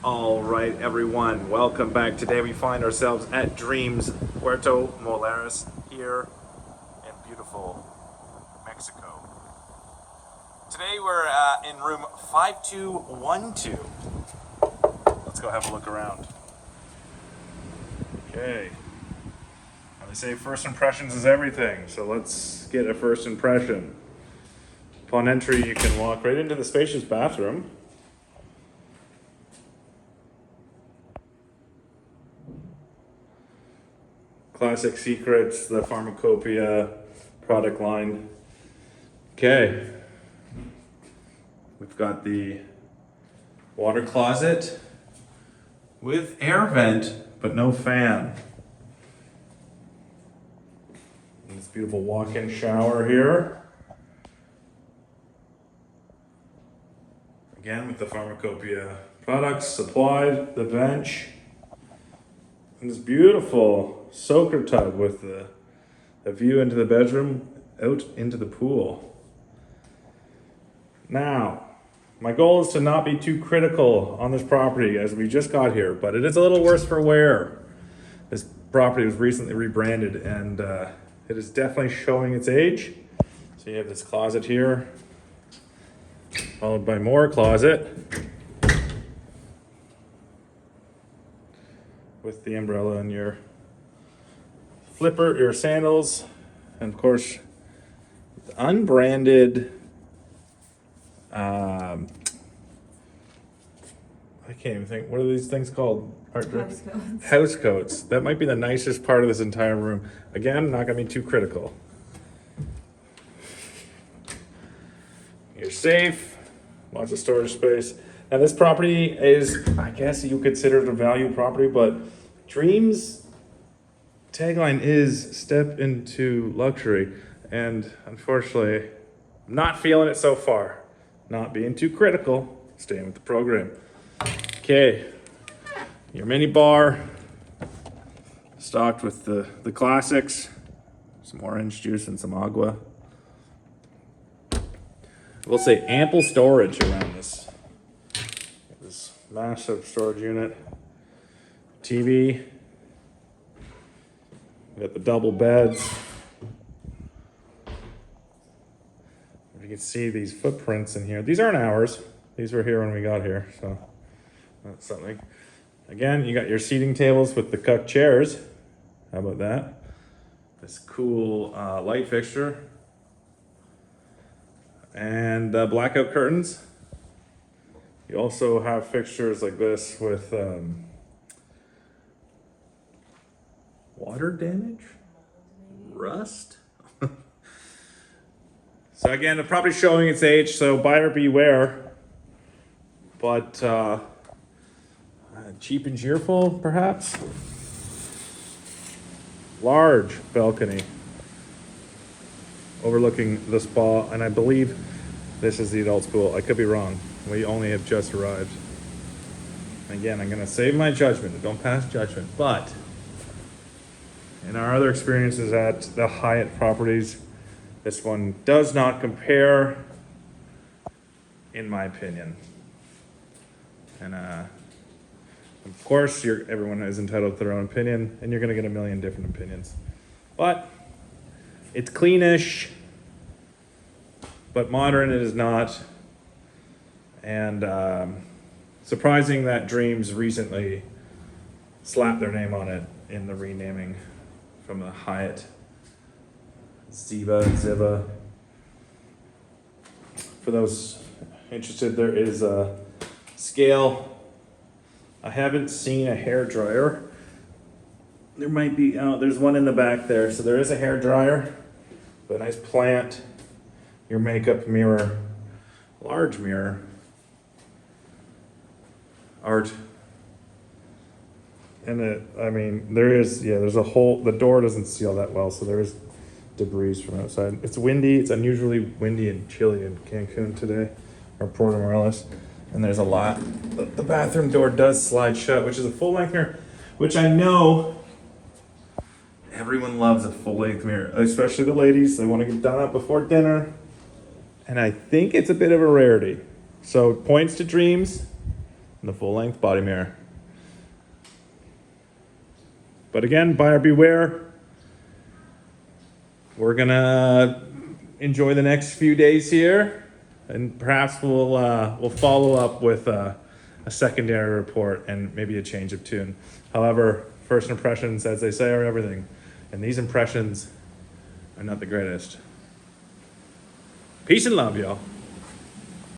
All right, everyone, welcome back. Today we find ourselves at Dreams, Puerto Morelos, here in beautiful Mexico. Today we're in room 5212. Let's go have a look around. Okay. Now they say first impressions is everything, so let's get a first impression. Upon entry, you can walk right into the spacious bathroom. Classic Secrets, the Pharmacopoeia product line. Okay. We've got the water closet with air vent, but no fan. And this beautiful walk-in shower here. Again, with the Pharmacopoeia products supplied, the bench. And this beautiful soaker tub with the view into the bedroom, out into the pool. Now, my goal is to not be too critical on this property as we just got here, but it is a little worse for wear. This property was recently rebranded and it is definitely showing its age. So you have this closet here, followed by more closet with the umbrella and your flipper, your sandals, and of course, the unbranded, I can't even think, what are these things called? House coats. House coats. That might be the nicest part of this entire room. Again, not gonna be too critical. You're safe, lots of storage space. Now this property is, I guess you consider it a value property, but Dreams tagline is step into luxury. And unfortunately, I'm not feeling it so far. Not being too critical, staying with the program. Okay, your mini bar, stocked with the classics, some orange juice and some agua. We'll say ample storage around this massive storage unit. TV. We got the double beds. You can see these footprints in here. These aren't ours. These were here when we got here, so that's something. Again, you got your seating tables with the cuck chairs. How about that? This cool light fixture. And blackout curtains. You also have fixtures like this with water damage? Rust? So again, the property's showing its age, so buyer beware. But cheap and cheerful, perhaps? Large balcony overlooking the spa, and I believe this is the adult pool. I could be wrong. We only have just arrived. Again, I'm gonna save my judgment. Don't pass judgment. But in our other experiences at the Hyatt properties, this one does not compare, in my opinion. And of course, everyone is entitled to their own opinion, and you're gonna get a million different opinions. But it's cleanish, but modern it is not. And surprising that Dreams recently slapped their name on it in the renaming from the Hyatt Ziva. For those interested, there is a scale. I haven't seen a hair dryer. There might be, there's one in the back there. So there is a hair dryer, but a nice plant, your makeup mirror, large mirror, art. And there's a hole, the door doesn't seal that well, so there is debris from outside. It's windy, it's unusually windy and chilly in Cancun today, or Puerto Morelos. And there's a lot. The bathroom door does slide shut, which is a full length mirror, which I know everyone loves a full length mirror, especially the ladies. They want to get done up before dinner. And I think it's a bit of a rarity. So points to Dreams. and the full-length body mirror. But again, buyer beware. We're gonna enjoy the next few days here, and perhaps we'll follow up with a secondary report and maybe a change of tune. However, first impressions, as they say, are everything, and these impressions are not the greatest. Peace and love, y'all.